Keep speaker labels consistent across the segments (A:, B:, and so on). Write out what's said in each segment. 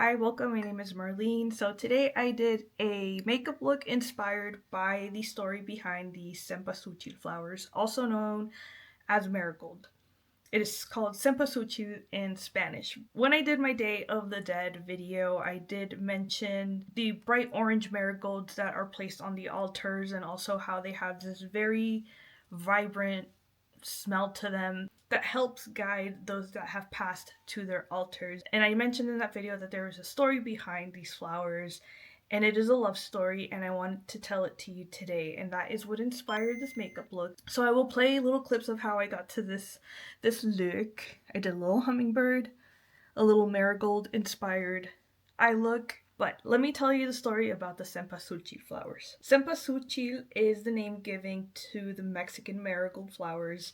A: Hi, welcome. My name is Marlene. So today I did a makeup look inspired by the story behind the Cempasuchil flowers, also known as marigold. It is called Cempasuchil in Spanish. When I did my Day of the Dead video, I did mention the bright orange marigolds that are placed on the altars and also how they have this very vibrant smell to them that helps guide those that have passed to their altars. And I mentioned in that video that there is a story behind these flowers, and it is a love story, and I wanted to tell it to you today, and that is what inspired this makeup look. So I will play little clips of how I got to this look. I did a little hummingbird, a little marigold inspired eye look. But let me tell you the story about the Cempasuchil flowers. Cempasuchil is the name given to the Mexican marigold flowers,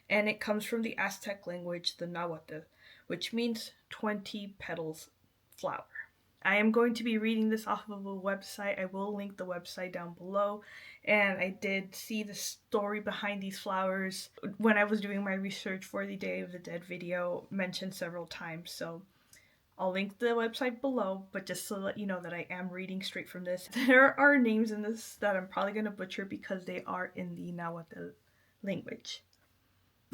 A: and it comes from the Aztec language, the Nahuatl, which means 20 petals flower. I am going to be reading this off of a website. I will link the website down below. And I did see the story behind these flowers when I was doing my research for the Day of the Dead video, mentioned several times. So I'll link the website below, but just to let you know that I am reading straight from this. There are names in this that I'm probably going to butcher because they are in the Nahuatl language.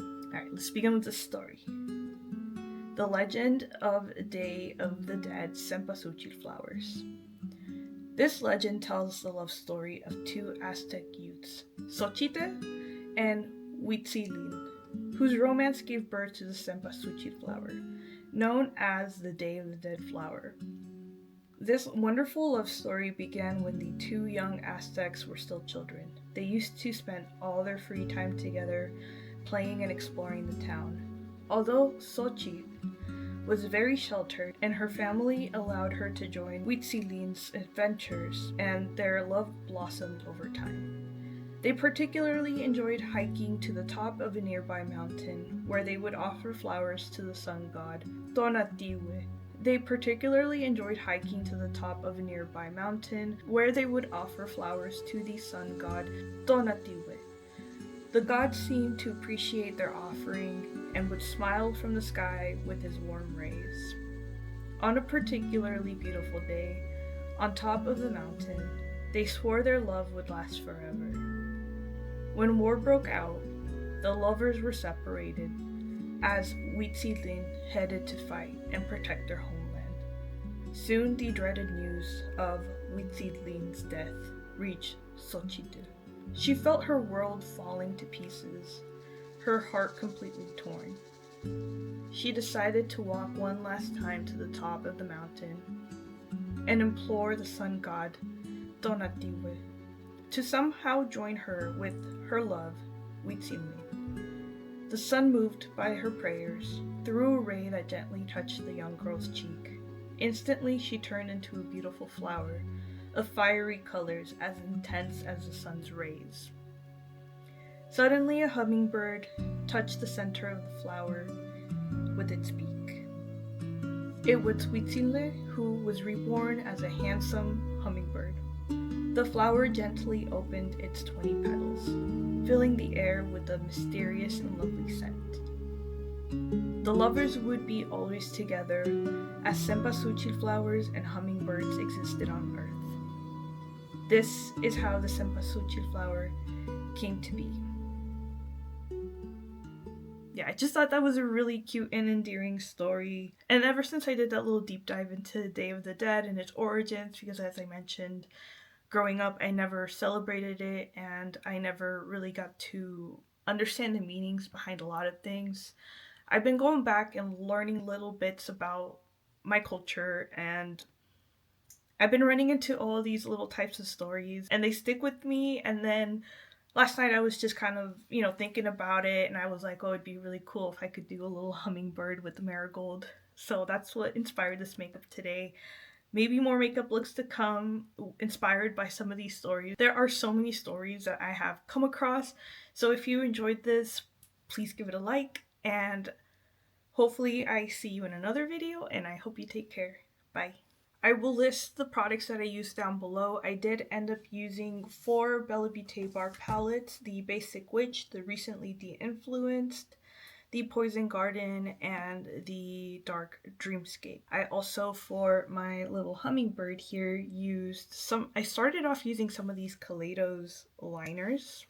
A: Alright, let's begin with the story. The Legend of Day of the Dead Cempasuchil Flowers. This legend tells the love story of two Aztec youths, Xochitl and Huitzilin, whose romance gave birth to the Cempasuchil flower, known as the Day of the Dead flower. This wonderful love story began when the two young Aztecs were still children. They used to spend all their free time together, playing and exploring the town. Although Xochitl was very sheltered, and her family allowed her to join Huitzilin's adventures, and their love blossomed over time. They particularly enjoyed hiking to the top of a nearby mountain, where they would offer flowers to the sun god, Tonatiuh. They particularly enjoyed hiking to the top of a nearby mountain, where they would offer flowers to the sun god, Tonatiuh. The god seemed to appreciate their offering and would smile from the sky with his warm rays. On a particularly beautiful day, on top of the mountain, they swore their love would last forever. When war broke out, the lovers were separated as Huitzilin headed to fight and protect their homeland. Soon the dreaded news of Huitzilin's death reached Xochitl. She felt her world falling to pieces, her heart completely torn. She decided to walk one last time to the top of the mountain and implore the sun god, Tonatiuh, to somehow join her with her love, Huitzilin. The sun, moved by her prayers, threw a ray that gently touched the young girl's cheek. Instantly she turned into a beautiful flower, of fiery colors as intense as the sun's rays. Suddenly a hummingbird touched the center of the flower with its beak. It was Huitzilin, who was reborn as a handsome hummingbird. The flower gently opened its 20 petals, filling the air with a mysterious and lovely scent. The lovers would be always together, as Cempasuchil flowers and hummingbirds existed on earth. This is how the Cempasuchil flower came to be. Yeah, I just thought that was a really cute and endearing story. And ever since I did that little deep dive into the Day of the Dead and its origins, because as I mentioned, growing up I never celebrated it and I never really got to understand the meanings behind a lot of things. I've been going back and learning little bits about my culture, and I've been running into all these little types of stories and they stick with me. And then last night I was just kind of, thinking about it, and I was like, oh, it'd be really cool if I could do a little hummingbird with the marigold. So that's what inspired this makeup today. Maybe more makeup looks to come inspired by some of these stories. There are so many stories that I have come across. So if you enjoyed this, please give it a like, and hopefully I see you in another video, and I hope you take care. Bye. I will list the products that I used down below. I did end up using 4 Bella Beauté bar palettes: the Basic Witch, the Recently De-Influenced, the Poison Garden and the Dark Dreamscape. I also, for my little hummingbird here, used some, I started off using some of these Kaleidos liners.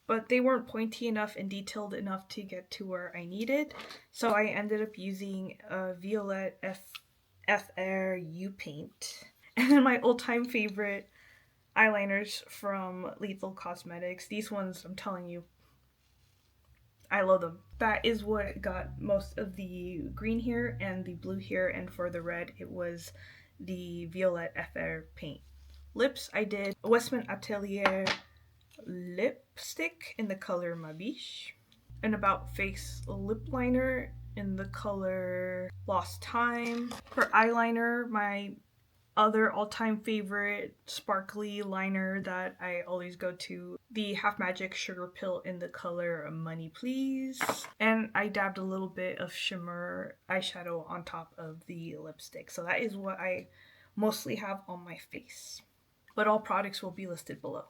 A: But they weren't pointy enough and detailed enough to get to where I needed. So I ended up using a Violet FR U paint. And then my all-time favorite eyeliners from Lethal Cosmetics. These ones, I'm telling you, I love them. That is what got most of the green here and the blue here, and for the red, it was the Violet FR paint. Lips, I did Westman Atelier lipstick in the color Mabiche, an About Face lip liner in the color Lost Time. For eyeliner, my other all-time favorite sparkly liner that I always go to, the Half Magic Sugar Pill in the color Money Please. And I dabbed a little bit of shimmer eyeshadow on top of the lipstick. So that is what I mostly have on my face. But all products will be listed below.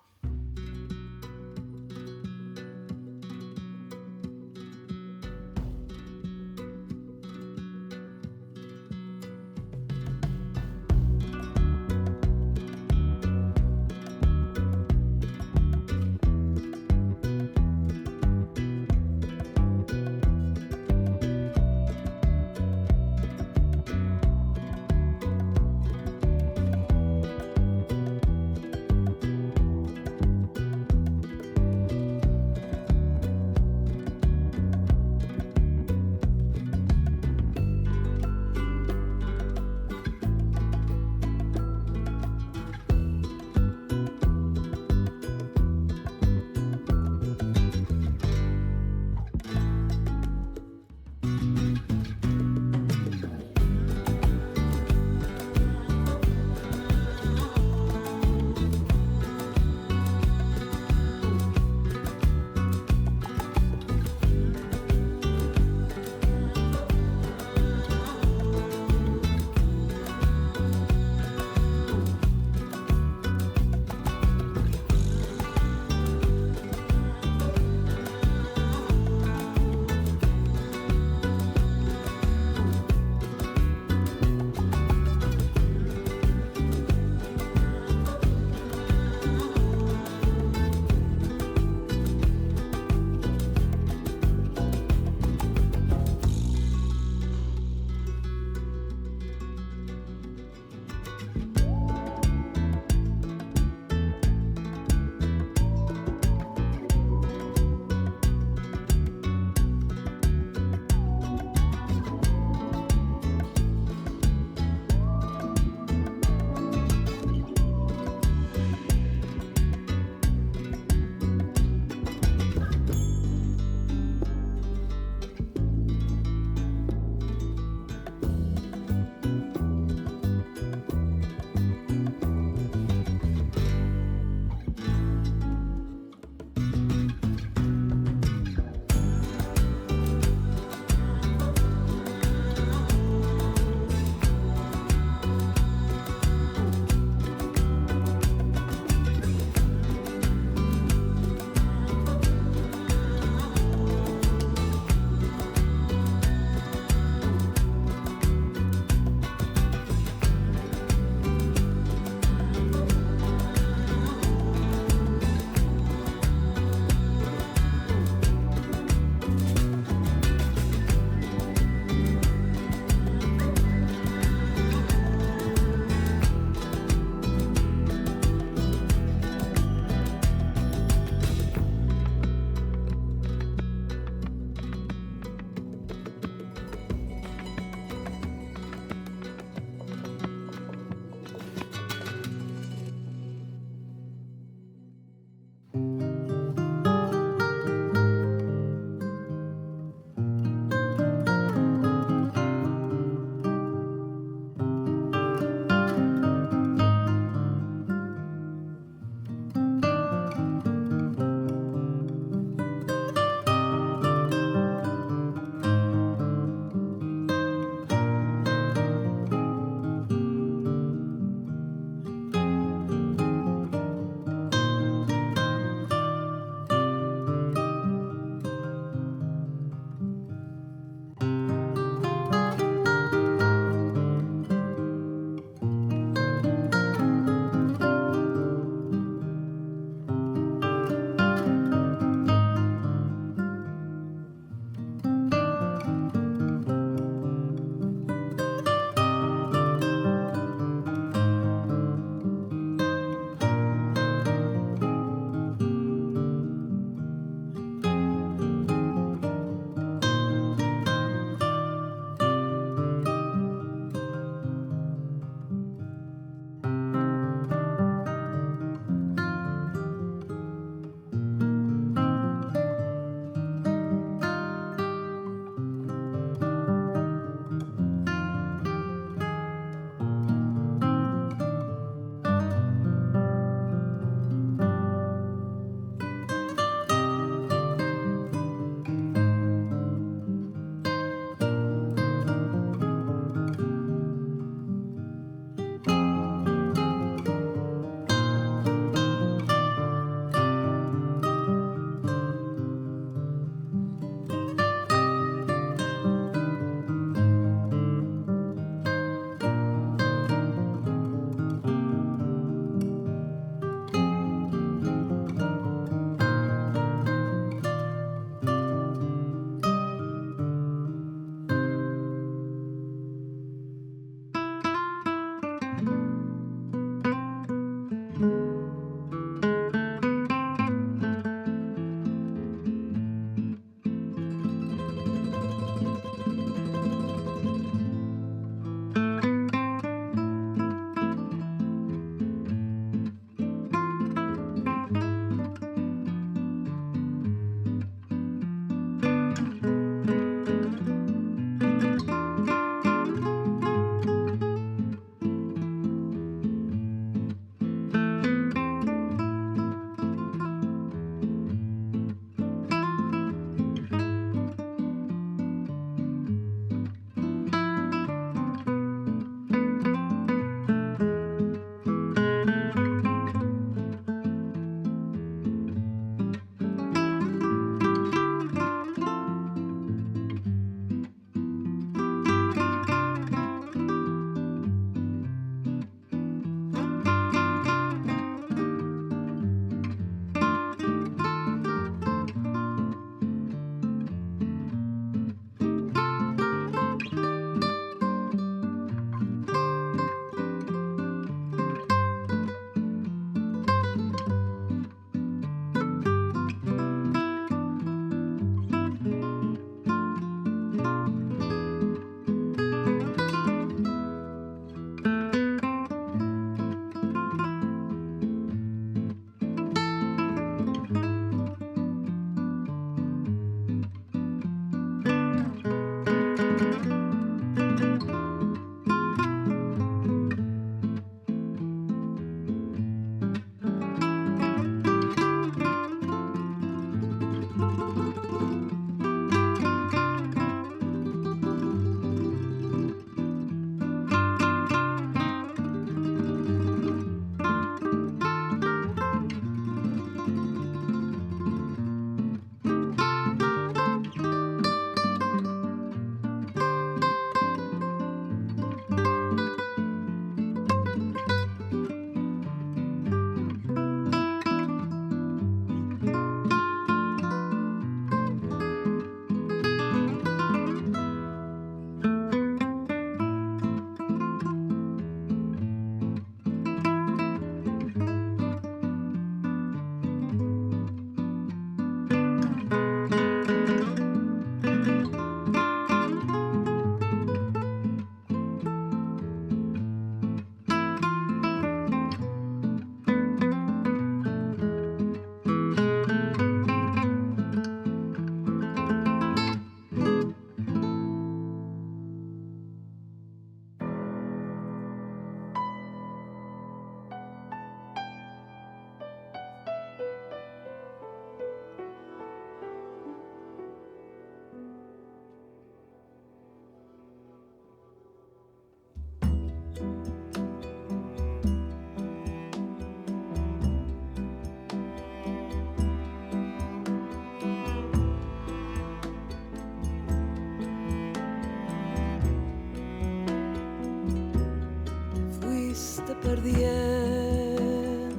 B: perdiendo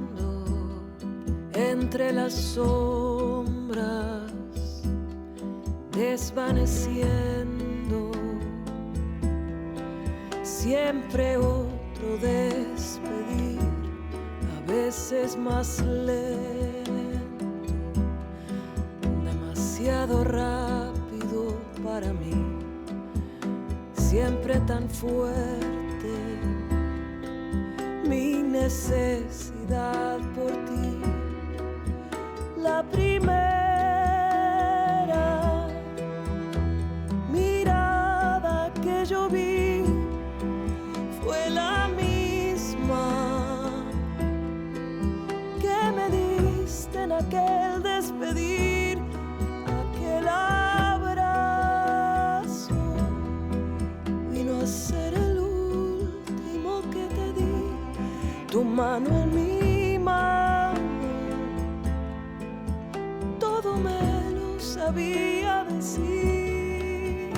B: entre las sombras, desvaneciendo. Siempre otro despedir, a veces más lento, demasiado rápido para mí, siempre tan fuerte. Mi necesidad por ti, la primera mirada que yo vi fue la misma que me diste en aquel despedir, aquel abrazo vino a ser el último que te di. Tu mano en mi mano, todo me lo sabía decir.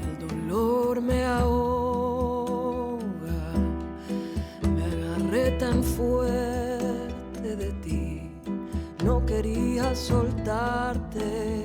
B: El dolor me ahoga, tan fuerte de ti, no quería soltarte.